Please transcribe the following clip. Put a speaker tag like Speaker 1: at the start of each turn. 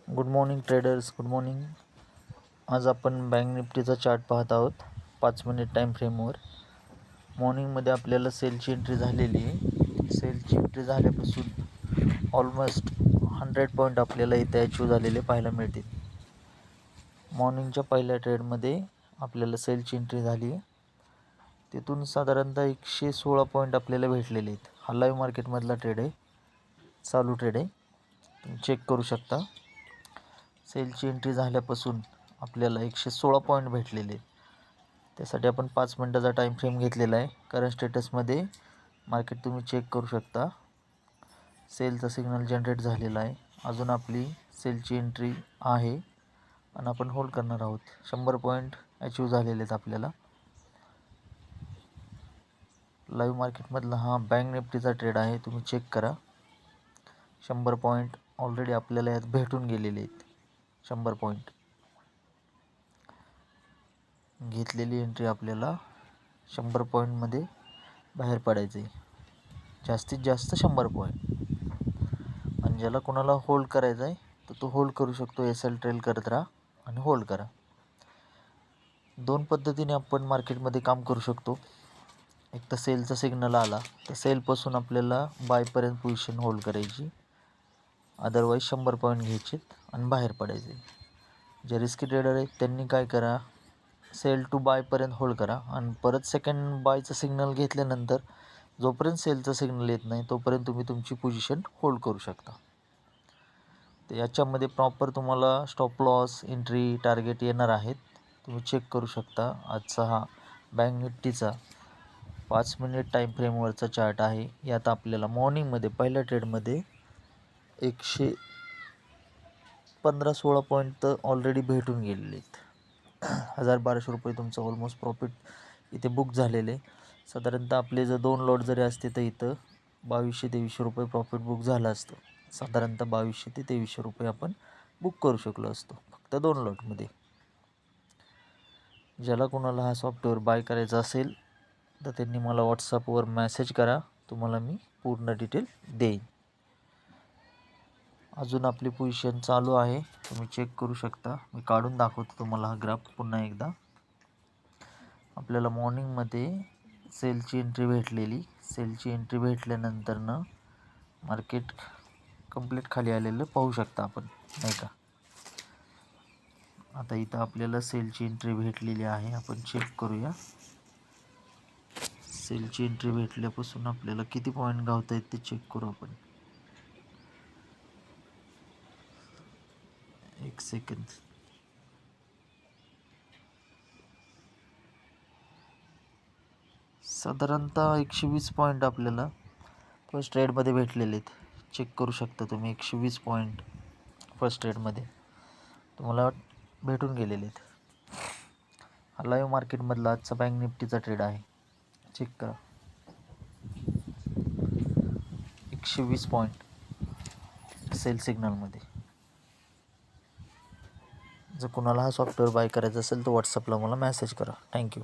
Speaker 1: Good morning traders, good morning. आज आपण bank निफ्टीचा chart पाहत आहोत 5 मिनिट टाईम फ्रेमवर. मॉर्निंगमध्ये आपल्याला सेलची एंट्री झालेली आहे. सेलची एंट्री झाल्यापासून ऑलमोस्ट 100 पॉईंट आपल्याला इथे अचीव झालेले पाहायला मिळतील. मॉर्निंगच्या पहिल्या ट्रेडमध्ये आपल्याला सेलची एंट्री झाली आहे. तिथून साधारणतः 116 पॉईंट आपल्याला भेटलेले आहेत. हा लाईव्ह मार्केटमधला ट्रेड आहे, चालू ट्रेड आहे, तुम्ही चेक करू शकता. सेलची एंट्री झाल्यापासून आपल्याला 116 पॉईंट भेटलेले. त्यासाठी आपण 5 मिनटाचा टाईम फ्रेम घेतलेला आहे. करंट स्टेटसमध्ये मार्केट तुम्ही चेक करू शकता. सेलचा सिग्नल जनरेट झालेला आहे. अजून आपली सेलची एंट्री आहे आणि आपण होल्ड करणार आहोत. 100 पॉईंट अचीव झालेले आहेत आपल्याला. लाईव्ह मार्केटमधला हा बँक निफ्टीचा ट्रेड आहे, तुम्ही चेक करा. 100 पॉईंट ऑलरेडी आपल्याला यात भेटून गेलेले आहेत. 100 पॉईंट घेतलेली एंट्री आपल्याला 100 पॉईंटमध्ये बाहेर पडायचं आहे. जास्तीत जास्त 100 पॉईंट. आणि ज्याला कोणाला होल्ड करायचा आहे तर तो होल्ड करू शकतो. SL ट्रेल करत राहा आणि होल्ड करा. 2 पद्धतीने आपण मार्केटमध्ये काम करू शकतो. एक तर सेलचा सिग्नल आला तर सेलपासून आपल्याला बायपर्यंत पोझिशन होल्ड करायची, अदरवाईज 100 पॉईंट घ्यायचे आणि बाहेर पडायचे. जे रिस्की ट्रेडर आहेत त्यांनी काय करा, सेल टू बायपर्यंत होल्ड करा आणि परत सेकंड बायचं सिग्नल घेतल्यानंतर जोपर्यंत सेलचं सिग्नल येत नाही तोपर्यंत तुम्ही तुमची पोझिशन होल्ड करू शकता. तर याच्यामध्ये प्रॉपर तुम्हाला स्टॉप लॉस, एंट्री, टार्गेट येणार आहेत. तुम्ही चेक करू शकता. आजचा हा बँक निफ्टीचा 5 मिनिट टाईम फ्रेमवरचा चार्ट आहे. यात आपल्याला मॉर्निंगमध्ये पहिल्या ट्रेडमध्ये 115-16 पॉईंट तर ऑलरेडी भेटून गेलेले आहेत. 1200 रुपये तुमचं ऑलमोस्ट प्रॉफिट इथे बुक झालेले. साधारणतः आपले जर 2 लॉट जरी असते तर इथं 2200-2300 रुपये प्रॉफिट बुक झालं असतं. साधारणतः 2200 ते 2300 रुपये आपण बुक करू शकलो असतो फक्त 2 लॉटमध्ये. ज्याला कोणाला हा सॉफ्टवेअर बाय करायचा असेल तर त्यांनी मला व्हॉट्सअपवर मेसेज करा, तुम्हाला मी पूर्ण डिटेल देईन. अजून आपली पोझिशन चालू आहे, तुम्ही चेक करू शकता. मी काढून दाखवतो तुम्हाला हा ग्राफ पुन्हा एकदा. आपल्याला मॉर्निंगमध्ये सेलची एंट्री भेटलेली. सेलची एंट्री भेटल्यानंतरनं मार्केट कंप्लीट खाली आलेलं पाहू शकता आपण, नाही का. आता इथं आपल्याला सेलची एंट्री भेटलेली आहे, आपण चेक करूया. सेलची एंट्री भेटल्यापासून आपल्याला किती पॉईंट गावत आहेत ते चेक करू आपण. एक सेकंद. साधारणतः 120 पॉईंट आपल्याला फर्स्ट ट्रेडमध्ये भेटलेले आहेत. चेक करू शकता तुम्ही. 120 पॉईंट फर्स्ट ट्रेडमध्ये तुम्हाला भेटून गेलेले आहेत. हा लाईव्ह मार्केटमधला आजचा बँक निफ्टीचा ट्रेड आहे, चेक करा. 120 पॉईंट सेल सिग्नलमध्ये. जर कुणाला हा सॉफ्टवेअर बाय करायचा असेल तर व्हॉट्सअपला मला मेसेज करा. थँक्यू.